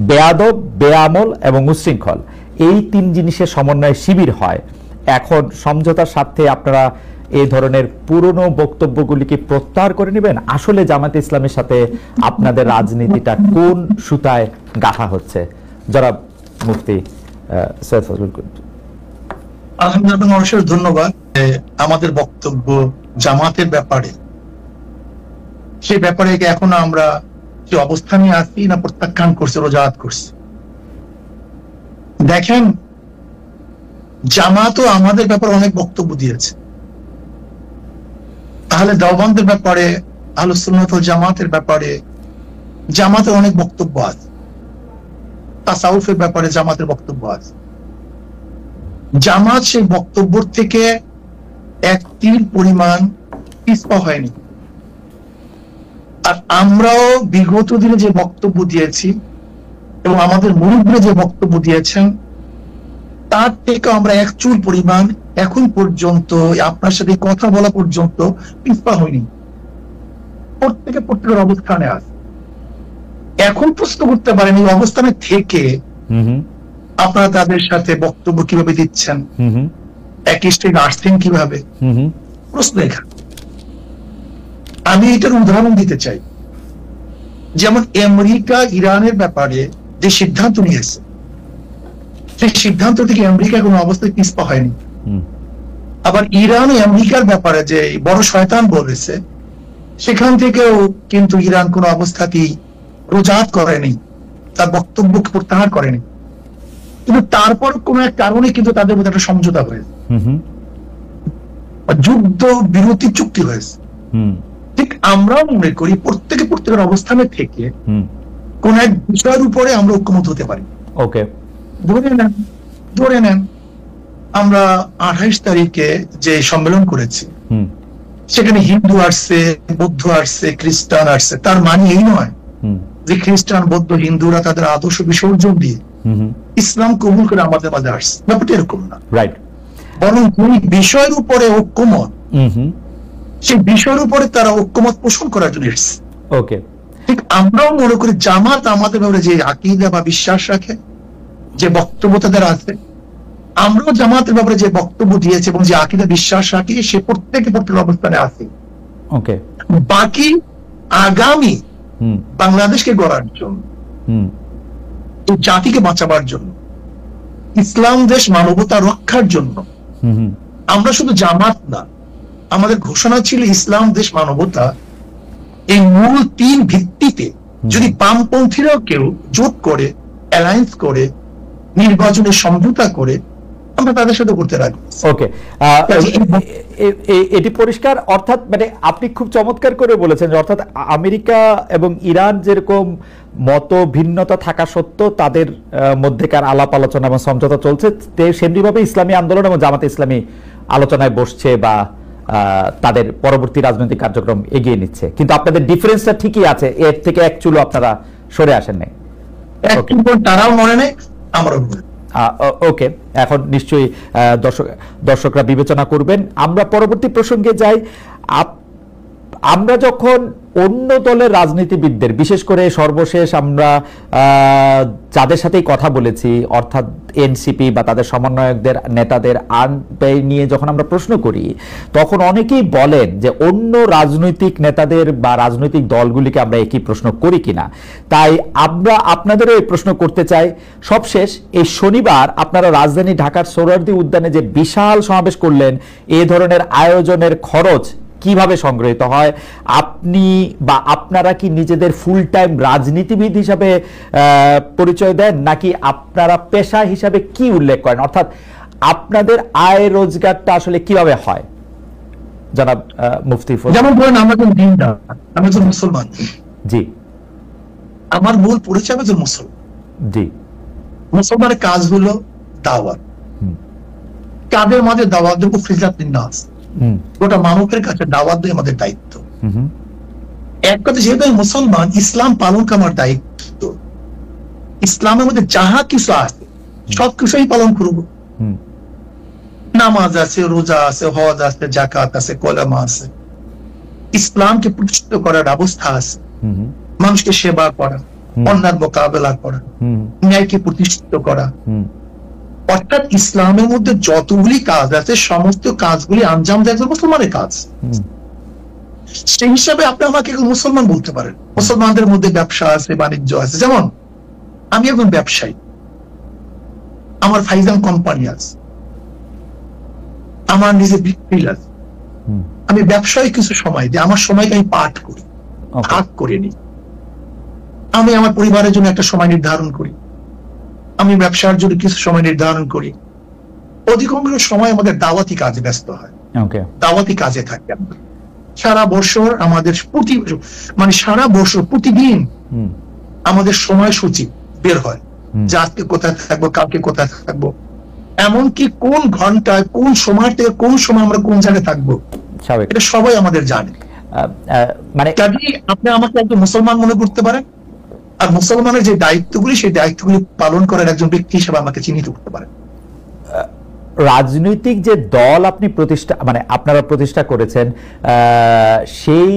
বেয়াদব, বেআমল এবং উচ্ছৃঙ্খল, এই 3 জিনিসের সমন্বয়ে শিবির হয়। এখন সমঝোতার সাথে আপনারা এই ধরনের পুরনো বক্তব্যগুলিকে প্রত্যাহার করে নেবেন? আসলে জামায়াতে ইসলামের সাথে আপনাদের রাজনীতিটা কোন সুতায় গাঁথা হচ্ছে? জনাব মুফতি সৈয়দ ফজলুল করিম। আলহামদুলিল্লাহ, ধন্যবাদ। আমাদের বক্তব্য জামাতের ব্যাপারে, সেই ব্যাপারে এখন আমরা যে অবস্থানে আছি না প্রত্যাখ্যান করছে, রোজাত করছে। দেখেন, জামাতও আমাদের ব্যাপারে অনেক বক্তব্য দিয়েছে। তাহলে দেওবন্দের ব্যাপারে, আহলুস সুন্নাত ওয়াল জামাতের ব্যাপারে জামাতের অনেক বক্তব্য আছে। তাসাউফের ব্যাপারে জামাতের বক্তব্য আছে। জামাত সেই বক্তব্য থেকে এক তিল পরিমাণ পিছপা হয়নি। আর আমরাও বিগত দিনে যে বক্তব্য দিয়েছি এবং আমাদের মুরিদরা যে বক্তব্য দিয়েছেন, তার থেকে আমরা এক চুল পরিমাণ এখন পর্যন্ত আপনার সাথে কথা বলা পর্যন্ত পিছপা হয়নি। প্রত্যেকের অবস্থানে আছে। এখন প্রশ্ন করতে পারেন এই অবস্থানে থেকে আপনারা তাদের সাথে বক্তব্য কিভাবে দিচ্ছেন, একই স্টেজে আসছেন কিভাবে, প্রশ্ন এখানে। আমি এটার উদাহরণ দিতে চাই। যেমন আমেরিকা ইরানের ব্যাপারে যে সিদ্ধান্ত নিয়েছে, সেই সিদ্ধান্ত থেকে আমেরিকা কোনো অবস্থায় পিছপা হয়নি। আবার ইরান আমেরিকার ব্যাপারে যে বড় শয়তান বলেছে, সেখান থেকেও কিন্তু ইরান কোনো অবস্থাতেই রোজাত করেনি, তার বক্তব্য প্রত্যাহার করেনি। কিন্তু তারপর কোন এক কারণে কিন্তু তাদের মধ্যে একটা সমঝোতা হয়েছে, যুদ্ধ বিরতি চুক্তি হয়েছে। ঠিক আমরাও মনে করি প্রত্যেকের অবস্থানে থেকে কোন এক বিষয়ের উপরে আমরা ঐক্যমত হতে পারি। ওকে, ধরে নেন আমরা 28 তারিখে যে সম্মেলন করেছি, সেখানে হিন্দু আসছে, বৌদ্ধ আসছে, খ্রিস্টান আসছে। তার মানে এই নয় যে খ্রিস্টান, বৌদ্ধ, হিন্দুরা তাদের আদর্শ বিসর্জন দিয়ে ইসলাম কবুল করে আমাদের মাঝে আসছে, ব্যাপারটা এরকম না। রাইট। বরং কোন বিষয়ের উপরে ঐক্যমত, সেই বিষয়ের উপরে তারা ঐক্যমত পোষণ করার জন্য এসেছে। ওকে, ঠিক আমরাও মনে করি জামাত আমাদের ব্যাপারে যে আকীদা বা বিশ্বাস রাখে, যে বক্তব্য তাদের আছে, আমরাও জামাতের ব্যাপারে যে বক্তব্য দিয়েছে এবং যে আকীদা বিশ্বাস রাখি, সে প্রত্যেকের অবস্থানে আছে। ওকে, বাকি আগামী বাংলাদেশকে গড়ার জন্য, জাতিকে বাঁচাবার জন্য, ইসলাম দেশ মানবতা রক্ষার জন্য আমরা শুধু জামাত না, আমাদের ঘোষণা ছিল ইসলাম দেশ মানবতা। এই মূল 3 ভিত্তিতে যদি বামপন্থীরাও কেউ জোট করে, অ্যালায়েন্স করে, নির্বাচনের সমঝোতা করে, আমরা তাদের সাথে করতে রাখবো। ওকে, এটি পরিষ্কার। অর্থাৎ মানে আপনি খুব চমৎকার করে বলেছেন, অর্থাৎ আমেরিকা এবং ইরান যেরকম মত ভিন্নতা থাকা সত্ত্বেও তাদের মধ্যেকার আলাপ আলোচনা এবং সমঝোতা চলছে, সেমনিভাবে ইসলামী আন্দোলন এবং জামাতে ইসলামী আলোচনায় বসছে বা তাদের পরবর্তী রাজনৈতিক কার্যক্রম এগিয়ে নিচ্ছে। কিন্তু আপনাদের ডিফারেন্সটা ঠিকই আছে, এর থেকে এক চুলো আপনারা সরে আসেন নাই। তারাও মনে নেই, আমরাও মনে। ওকে, এখন নিশ্চয়ই দর্শকরা বিবেচনা করবেন। আমরা পরবর্তী প্রসঙ্গে যাই। আমরা যখন অন্য দলের রাজনীতিবিদদের, বিশেষ করে সর্বশেষ আমরা যাদের সাথেই কথা বলেছি, অর্থাৎ এনসিপি বা তাদের সমন্বয়কদের, নেতাদের আইন নিয়ে যখন আমরা প্রশ্ন করি, তখন অনেকেই বলেন যে অন্য রাজনৈতিক নেতাদের বা রাজনৈতিক দলগুলিকে আমরা একই প্রশ্ন করি কিনা। তাই আমরা আপনাদেরও এই প্রশ্ন করতে চাই। সবশেষ এই শনিবার আপনারা রাজধানী ঢাকার সোহরাওয়ার্দী উদ্যানে যে বিশাল সমাবেশ করলেন, এ ধরনের আয়োজনের খরচ কিভাবে সংগৃহীত হয়? আপনি বা আপনারা কি নিজেদের ফুল টাইম রাজনীতিবিদ হিসাবে পরিচয় দেন, নাকি আপনারা পেশা হিসাবে কি উল্লেখ করেন? অর্থাৎ আপনাদের আয় রোজগারটা আসলে কিভাবে হয়? জনাব মুফতি। যেমন বলেন, আমরা একজন দিনদার, আমি একজন মুসলমান। জি, আমার মূল পরিচয় আমি একজন মুসলমান। জি, মুসলমানের কাজ হলো দাওয়াত। কাদের মাঝে দাওয়াত দেবো? ফিজাতুন নাস, গোটা মানবের কাছে দাওয়াত দেওয়া আমাদের দায়িত্ব। এক কথা, যেহেতু আমি মুসলমান, ইসলাম পালন করা আমার দায়িত্ব। ইসলামের মধ্যে যাহা কিছু আছে সবকিছুই পালন করবো। নামাজ আছে, রোজা আছে, হজ আছে, যাকাত আছে, কলেমা আছে, ইসলামকে প্রতিষ্ঠিত করার ব্যবস্থা আছে, মানুষকে সেবা করা, অন্যার মোকাবেলা করা, ন্যায়কে প্রতিষ্ঠিত করা। অর্থাৎ ইসলামের মধ্যে যতগুলি কাজ আছে সমস্ত কাজগুলি আঞ্জাম দেয় একজন মুসলমানের কাজ। সেই হিসাবে আপনি আমাকে মুসলমান বলতে পারেন। মুসলমানদের মধ্যে ব্যবসা আছে, বাণিজ্য আছে। যেমন আমি একজন ব্যবসায়ী, আমার ফাইজান কোম্পানি আছে, আমার নিজের বিক্রি আছে। আমি ব্যবসায় কিছু সময় দিই, আমার সময়কে আমি পাঠ করি, ভাগ করে নিই। আমি আমার পরিবারের জন্য একটা সময় নির্ধারণ করি, আমি ব্যবসার জন্য কিছু সময় নির্ধারণ করি। অধিকাংশ সময় আমাদের দাওয়াতি কাজে ব্যস্ত হয়, দাওয়াতি কাজে থাকে। সারা বছর আমাদের সারা বছর প্রতিদিন আমাদের সময়সূচি বের হয় যে আজকে কোথায় থাকবো, কালকে কোথায় থাকবো, এমনকি কোন ঘন্টায় কোন সময় থেকে কোন সময় আমরা কোন জায়গায় থাকবো, এটা সবাই আমাদের জানে। মানে আপনি আমাকে একজন মুসলমান মনে করতে পারেন, আর মুসলমানের যে দায়িত্বগুলি সেই দায়িত্বগুলি পালন করার একজন ব্যক্তি হিসেবে আমাকে চিহ্নিত করতে পারেন। রাজনৈতিক যে দল আপনি আপনারা প্রতিষ্ঠা করেছেন, সেই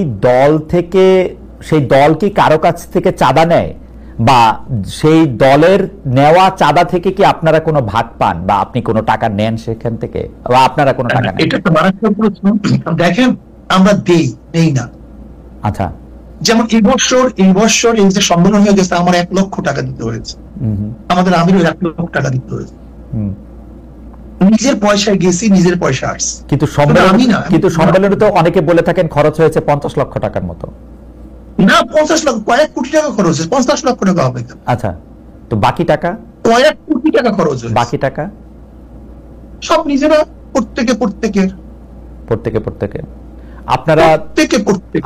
দল কি কারো কাছ থেকে চাঁদা নেয়, বা সেই দলের নেওয়া চাঁদা থেকে কি আপনারা কোনো ভাগ পান, বা আপনি কোনো টাকা নেন সেখান থেকে, বা আপনারা কোনো টাকা নেন? এটা তো মারাত্মক প্রশ্ন। দেখেন, আমরা নেই না। আচ্ছা, যেমন এই বছর এই যে সম্মেলন হয়ে গেছে, আমার 1 লক্ষ টাকা দিতে হয়েছে, আমাদের আমিরও 1 লক্ষ টাকা দিতে হয়েছে। নিজের পয়সায় গেছি, নিজের পয়সা আসছে। কিন্তু সম্মেলনে তো অনেকে বলে থাকেন খরচ হয়েছে 50 লক্ষ টাকার মতো। না, 50 লক্ষ, কয়েক কোটি টাকা খরচ হয়েছে। 50 লক্ষ টাকা হবে। আচ্ছা, তো বাকি টাকা? কয়েক কোটি টাকা খরচ হয়েছে। বাকি টাকা সব নিজেরা, প্রত্যেকে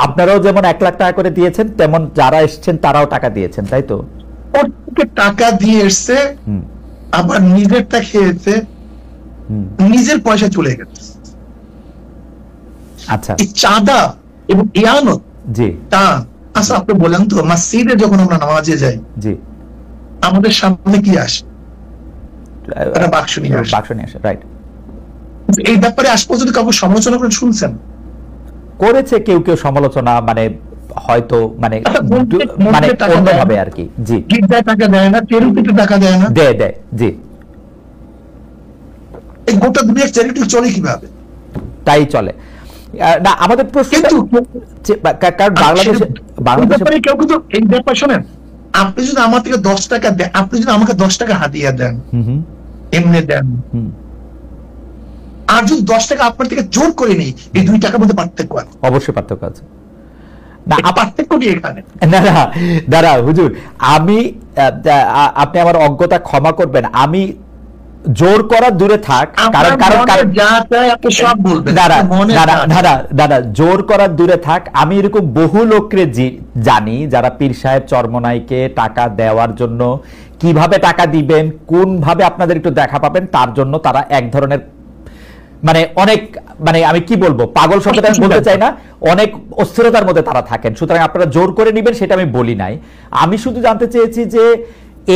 আপনারাও যেমন 1 লাখ টাকা করে দিয়েছেন, তেমন যারা এসছেন তারাও টাকা দিয়েছেন, তাই তো? প্রত্যেকে টাকা দিয়ে এসছে, আবার নিজেরটা খেয়েছে, নিজের পয়সা চলে গেছে। আচ্ছা, এই চাঁদা এবং ইয়ানত, জি, তা আচ্ছা আপনি বলেন তো, মসজিদে যখন আমরা নামাজে যাই, জি, আমাদের সামনে কি আসে? একটা বাক্স নিয়ে আসে, রাইট? এই ব্যাপারে আজ পর্যন্ত কাউকে সমালোচনা করে শুনছেন? করেছে কেউ সমালোচনা, হয়তো অন্যভাবে আর কি। জি, গির্জায় টাকা দেয় না, চ্যারিটিতে টাকা দেয় না, দেয়, জি। এই গোটা দুনিয়ার চ্যারিটি চলে কিভাবে? তাই চলে না। আমাদের প্রশ্ন, কারণ বাংলাদেশে কেউ কিন্তু এই ব্যাপার শোনেন, আপনি যদি আমার থেকে 10 টাকা দেন, আপনি যদি আমাকে 10 টাকা হাতিয়ে দেন, এমনি দেন, আর যদি 10 টাকা আপনার থেকে জোর করে নেই, এই 2 টাকার মধ্যে পার্থক্য আছে। অবশ্যই পার্থক্য আছে। পার্থক্য নেই এখানে। দাঁড়া হুজুর, আপনি আমার অজ্ঞতা ক্ষমা করবেন। আমি জোর করা দূরে থাক, জোর করার দূরে থাক, আমি এরকম বহু লোককে জানি যারা পীর সাহেব চরমনাইকে টাকা দেওয়ার জন্য কিভাবে টাকা দিবেন, কোন ভাবে আপনাদের একটু দেখা পাবেন, তার জন্য তারা এক ধরনের অনেক আমি কি বলবো, পাগল শব্দটা আমি বলতে চাই না, অনেক অস্থিরতার মধ্যে তারা থাকেন। সুতরাং আপনারা জোর করে নিবেন সেটা আমি বলি নাই। আমি শুধু জানতে চেয়েছি যে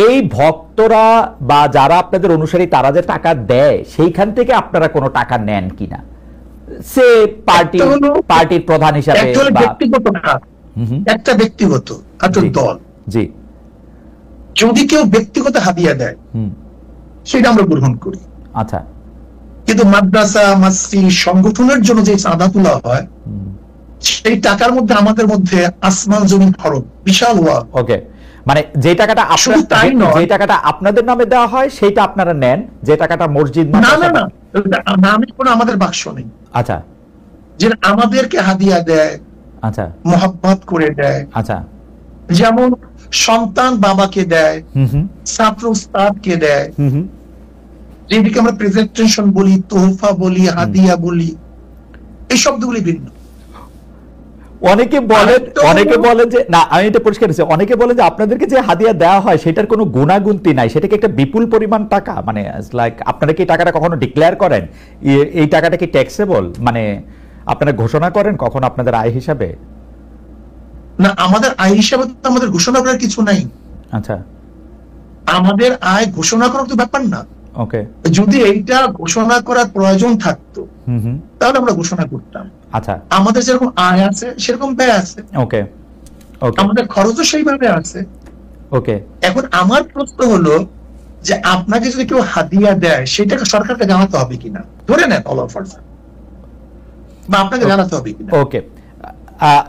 এই ভক্তরা বা যারা আপনাদের অনুসারী তারা যে টাকা দেয়, সেইখান থেকে আপনারা কোনো টাকা নেন কিনা, সে পার্টির প্রধান হিসাবে, একটা ব্যক্তিগত দল, জি, যদি কেউ ব্যক্তিগত হাদিয়া দেয় সেটা আমরা গ্রহণ করি। আচ্ছা, কিন্তু মাদ্রাসা, মসজিদ, সংগঠনের জন্য যে চাঁদা তোলা হয়, সেই টাকার মধ্যে আমাদের মধ্যে আসমান জমিন ফরক, বিশাল ওয়াল। ওকে, যে টাকাটা আপনাদের নামে দেওয়া হয় সেটা আপনারা নেন, যে টাকাটা মসজিদ, আমাদের বাক্স নেই। আচ্ছা, যে আমাদেরকে হাদিয়া দেয়, আচ্ছা, মোহাব্বত করে দেয়। আচ্ছা, যেমন সন্তান বাবাকে দেয়, ছাত্র উস্তাদকে দেয়, যেদিকে আমরা প্রেজেন্টেশন বলি, তোহফা বলি, হাদিয়া বলি, এই শব্দগুলি ভিন্ন। অনেকে বলেন যে না, আমি এটা পরিষ্কার হচ্ছে, অনেকে বলেন যে আপনাদেরকে যে হাদিয়া দেওয়া হয় সেটার কোনো গুণাগুন্তি নাই, সেটাকে একটা বিপুল পরিমাণ টাকা, লাইক আপনারা কি টাকাটা কখনো ডিক্লেয়ার করেন, এই টাকাটা কি ট্যাক্সেবল, আপনারা ঘোষণা করেন কখন আপনাদের আয় হিসাবে? না, আমাদের আয় হিসাবে তো আমাদের ঘোষণা করার কিছু নাই। আচ্ছা, আমাদের আয় ঘোষণা করার তো ব্যাপার না। ওকে, যদি এইটা ঘোষণা করার প্রয়োজন থাকতো তাহলে আমরা ঘোষণা করতাম। আচ্ছা, আমাদের যেরকম আয় আছে সেরকম ব্যয় আছে। ওকে, আমাদের খরচও সেইভাবে আছে। ওকে, এখন আমার প্রশ্ন হলো যে আপনাকে যদি কেউ হাদিয়া দেয় সেটাকে সরকারকে জানাতে হবে কিনা, ধরে নেন অল অফার, বা আপনাকে জানাতে হবে কিনা। ওকে,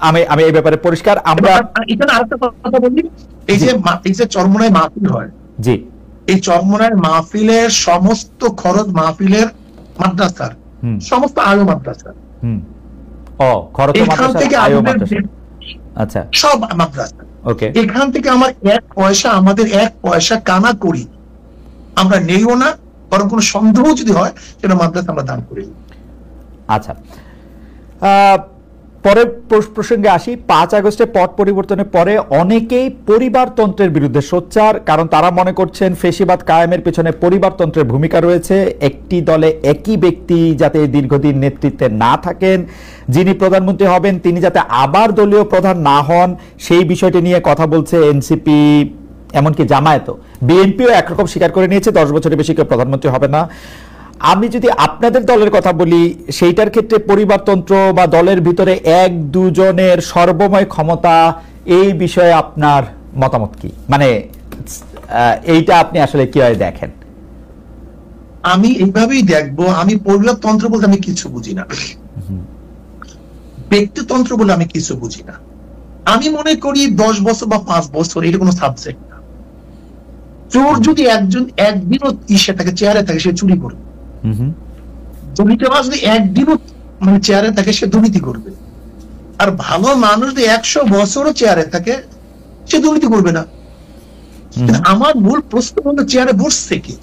আমি এই ব্যাপারে পরিষ্কার। আমরা এখানে আরেকটা কথা বলি, এই যে চরমোনাই মাহফিল হয়, জি, এই চরমোনাই মাহফিলের সমস্ত খরচ মাহফিলের মাদ্রাসার, সমস্ত আয়ো মাদ্রাসার, খরচ এখান থেকে আচ্ছা, সব মাদ্রাসা, ওকে, এখান থেকে আমাদের এক পয়সা কানা করি আমরা নেইও না, বরং কোনো সন্দেহ যদি হয় সেটা মাদ্রাসা আমরা দান করি। আচ্ছা, পরের প্রসঙ্গে আসি। 5 আগস্টে পট পরিবর্তনের পরে অনেকেই পরিবারতন্ত্রের বিরুদ্ধে সোচ্চার, কারণ তারা মনে করছেন ফেসিবাদ কায়েমের পেছনে পরিবারতন্ত্রের ভূমিকা রয়েছে। একটি দলে একই ব্যক্তি যাতে দীর্ঘদিন নেতৃত্বে না থাকেন, যিনি প্রধানমন্ত্রী হবেন তিনি যাতে আবার দলীয় প্রধান না হন, সেই বিষয়টি নিয়ে কথা বলছে এনসিপি, এমনকি জামায়াতও। বিএনপিও একরকম স্বীকার করে নিয়েছে 10 বছরের বেশি কেউ প্রধানমন্ত্রী হবে না। আমি যদি আপনাদের দলের কথা বলি, সেইটার ক্ষেত্রে পরিবারতন্ত্র বা দলের ভিতরে 1-2 জনের সর্বময় ক্ষমতা, এই বিষয়ে আপনার মতামত কি? মানে এইটা আপনি আসলে কিভাবে দেখেন? আমি এইভাবেই দেখবো, আমি পরিবারতন্ত্র বলতে আমি কিছু বুঝি না, ব্যক্তিতন্ত্র বলে আমি কিছু বুঝি না। আমি মনে করি 10 বছর বা 5 বছর এটা কোনো সাবজেক্ট না। চোর যদি একদিনও থাকে চেয়ারে থাকে, সে চুরি করবে। দুর্নীতিবাজ যদি একদিনও চেয়ারে থাকে, সে দুর্নীতি করবে। আর ভালো মানুষ যদি 100 বছরও চেয়ারে থাকে, সে দুর্নীতি করবে না। আমার মূল প্রশ্ন হলো চেয়ারে বসছে কে?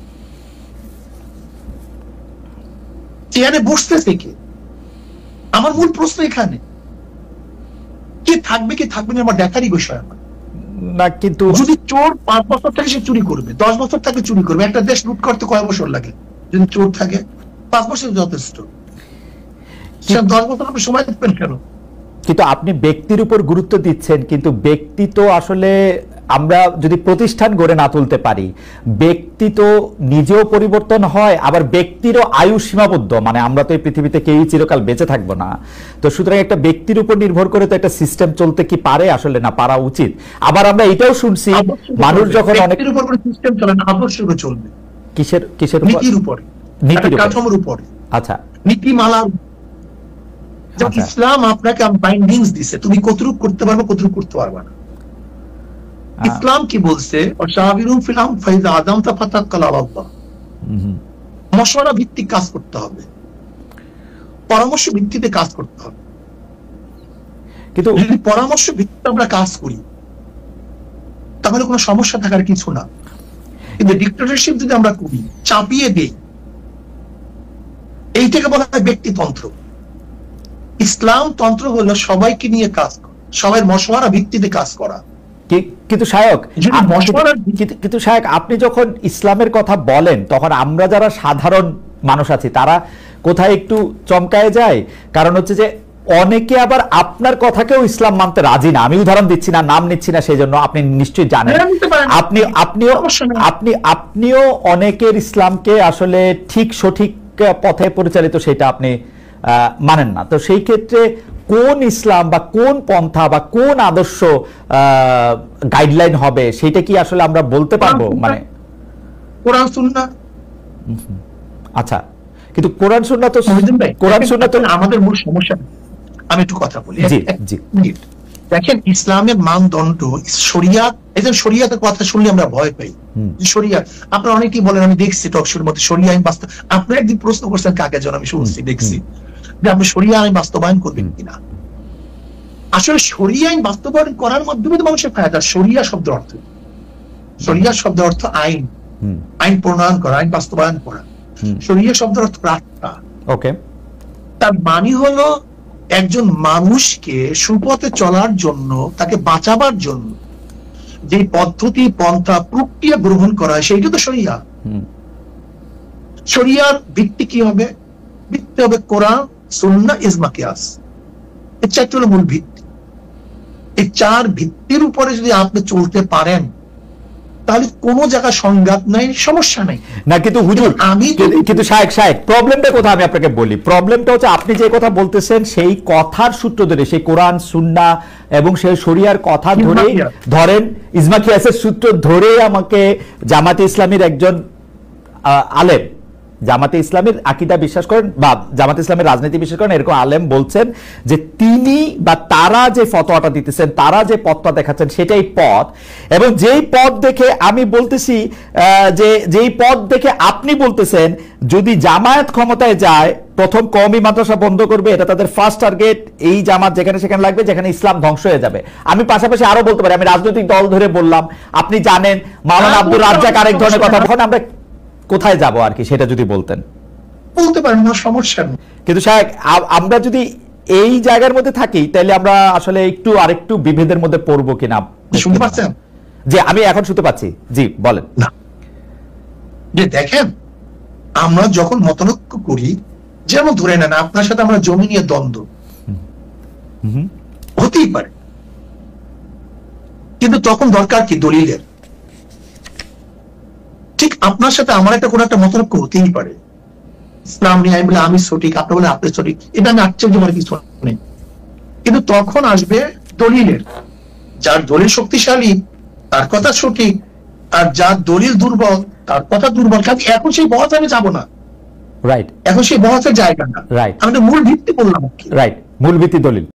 চেয়ারে বসতেছে কে? আমার মূল প্রশ্ন এখানে। কে থাকবে কি থাকবে না আমার দেখারই বিষয় আমার না। কিন্তু যদি চোর 5 বছর থাকে সে চুরি করবে, 10 বছর থাকে চুরি করবে। একটা দেশ লুট করতে কয় বছর লাগে? যদি চোর থাকে 5 বছর যথেষ্ট। 10 বছর আপনি সময় দেবেন কেন? কিন্তু আপনি ব্যক্তির উপর গুরুত্ব দিচ্ছেন, কিন্তু ব্যক্তি তো আসলে আমরা যদি প্রতিষ্ঠান গড়ে না তুলতে পারি, ব্যক্তি তো নিজেও পরিবর্তন হয়, আবার ব্যক্তিরও আয়ু সীমাবদ্ধ। মানে আমরা তো এই পৃথিবীতে কেউই চিরকাল বেঁচে থাকবো না। তো সুতরাং একটা ব্যক্তির উপর নির্ভর করে তো একটা সিস্টেম চলতে কি পারে? আসলে না, পারা উচিত। আবার আমরা এটাও শুনছি মানুষ যখন অনেক উপর কোনো সিস্টেম চলে না, আদর্শকে চলবে। কিসের নীতির উপরে, নীতির কাঠামোর উপরে। আচ্ছা, নীতিমালার। ইসলাম আপনাকে বাইন্ডিংস দিছে, তুমি কতটুকু করতে পারবে কতটুকু করতে পারবে না। ইসলাম কি বলছে? মশওয়ারা ভিত্তিক কাজ করতে হবে, পরামর্শ ভিত্তিতে কাজ করতে হবে। কিন্তু যদি পরামর্শ ভিত্তিতে আমরা কাজ করি তাহলে কোনো সমস্যা থাকার কিছু না। কিন্তু ডিক্টেটরশিপ যদি আমরা করি, চাপিয়ে দেই, এইটাকে বলা হয় ব্যক্তিতন্ত্র। ইসলাম তন্ত্র হলো সবাইকে নিয়ে কাজ করা, সবাই মশওয়ারা ভিত্তিতে কাজ করা। কিন্তু শায়ক আপনি যখন ইসলামের কথা বলেন, তখন আমরা যারা সাধারণ মানুষ আছি তারা কোথায় একটু চমকায় যায়। কারণ হচ্ছে যে অনেকে আবার আপনার কথাকেও ইসলাম মানতে রাজি না। আমি উদাহরণ দিচ্ছি না, নাম নিচ্ছি না, সেই জন্য আপনি নিশ্চয়ই জানেন। আপনিও অনেকের ইসলামকে আসলে ঠিক সঠিক পথে পরিচালিত সেটা আপনি মানেন না। তো সেই ক্ষেত্রে কোন ইসলাম বা কোন পন্থা বা কোন আদর্শ গাইডলাইন হবে, সেটা কি আসলে আমরা বলতে পারবো? মানে কোরআন সুন্নাহ। আচ্ছা, কিন্তু কোরআন সুন্নাহ তো আমাদের মূল সমস্যা। আমি একটু কথা বলি। জি জি, দেখেন ইসলামের মানদণ্ড শরিয়াত। এই যে শরিয়াতের কথা শুনলে আমরা ভয় পাই। শরিয়াত আপনারা অনেকেই বলেন, আমি দেখছি টকশোর মধ্যে শরিয়া আইন বাস্তব। আপনি একদিন প্রশ্ন করছেন কাকে যেন, আমি শুনছি দেখছি যে আপনি শরিয়া আইন বাস্তবায়ন করবেন কিনা। আসলে শরিয়া আইন বাস্তবায়ন করার মাধ্যমে তো মানুষের ফায়দা। শরিয়া শব্দের অর্থ, শরিয়া শব্দের অর্থ আইন, আইন প্রণয়ন করা, আইন বাস্তবায়ন করা। শরিয়া শব্দের অর্থ রাস্তা। ওকে, তার মানে হলো একজন মানুষকে সুপথে চলার জন্য, তাকে বাঁচাবার জন্য যে পদ্ধতি, পন্থা, প্রক্রিয়া গ্রহণ করা হয়, সেইটা তো শরিয়া। শরিয়ার ভিত্তি কি হবে? ভিত্তি হবে কোরআন, সুন্নাহ, ইজমা, কিয়াস। এই 4টি হলো মূল ভিত্তি। এই 4 ভিত্তির উপরে যদি আপনি চলতে পারেন, তাহলে কোনো জায়গায় সংঘাত নাই, সমস্যা নাই। না কিন্তু হুজুর, আমি কিন্তু শায়েখ প্রবলেমটা কোথায় আমি আপনাকে বলি। প্রবলেমটা হচ্ছে আপনি যে কথা বলতেছেন সেই কথার সূত্র ধরে, সেই কোরআন সুন্নাহ এবং সেই শরিয়ার কথা ধরে, ধরেন ইজমা কিয়াসের সূত্র ধরে আমাকে জামাতে ইসলামীর একজন আলেম, জামাতে ইসলামের আকীদা বিশ্বাস করেন বা জামাতে ইসলামের রাজনীতি বিশ্বাস করেন এরকম আলেম বলছেন যে তিনি বা তারা যে ফতোয়াটা দিতেছেন, তারা যে পথটা দেখাচ্ছেন সেটাই পথ। এবং যেই পথ দেখে আমি বলতেছি যে যেই পথ দেখে আপনি বলতেছেন যদি জামায়াত ক্ষমতায় যায় প্রথম কওমি মাদ্রাসা বন্ধ করবে, এটা তাদের ফার্স্ট টার্গেট। এই জামাত যেখানে সেখানে লাগবে, যেখানে ইসলাম ধ্বংস হয়ে যাবে। আমি পাশাপাশি আরো বলতে পারি, আমি রাজনৈতিক দল ধরে বললাম, আপনি জানেন মাওলানা আব্দুর রাজ্জাক আরেক ধরনের কথা। এখন আমরা কোথায় যাব আর কি সেটা যদি বলতেন। বলতে পারেন, কোনো সমস্যা নেই। কিন্তু শায়েখ আমরা যদি এই জায়গার মধ্যে থাকি তাহলে আমরা আসলে একটু আরেকটু বিভেদের মধ্যে পড়বো কিনা। শুনতে পাচ্ছেন? জি, আমি এখন শুনতে পাচ্ছি। জি বলেন। না, যে দেখেন, আমরা যখন মতনৈক্য করি, যেমন ধরে নেন আপনার সাথে আমরা জমি নিয়ে দ্বন্দ্ব হতেই পারে, কিন্তু তখন দরকার কি দলিলের। ঠিক আপনার সাথে আমার একটা কোনো একটা মতনৈক্য হতেই পারে, ইসলাম নিয়ে আমি বলে আমি সঠিক, আপনি বলে আপনি সঠিক, এটা আমি আশ্চর্য মানে কিছু নেই। কিন্তু তখন আসবে দলিলের, যার দলিল শক্তিশালী তার কথা সঠিক, আর যার দলিল দুর্বল তার কথা দুর্বল। কাজে এখন সেই বহস আমি যাবো না, রাইট, এখন সেই বহসের জায়গা না। রাইট, আমি তো মূল ভিত্তি বললাম। রাইট, মূল ভিত্তি দলিল।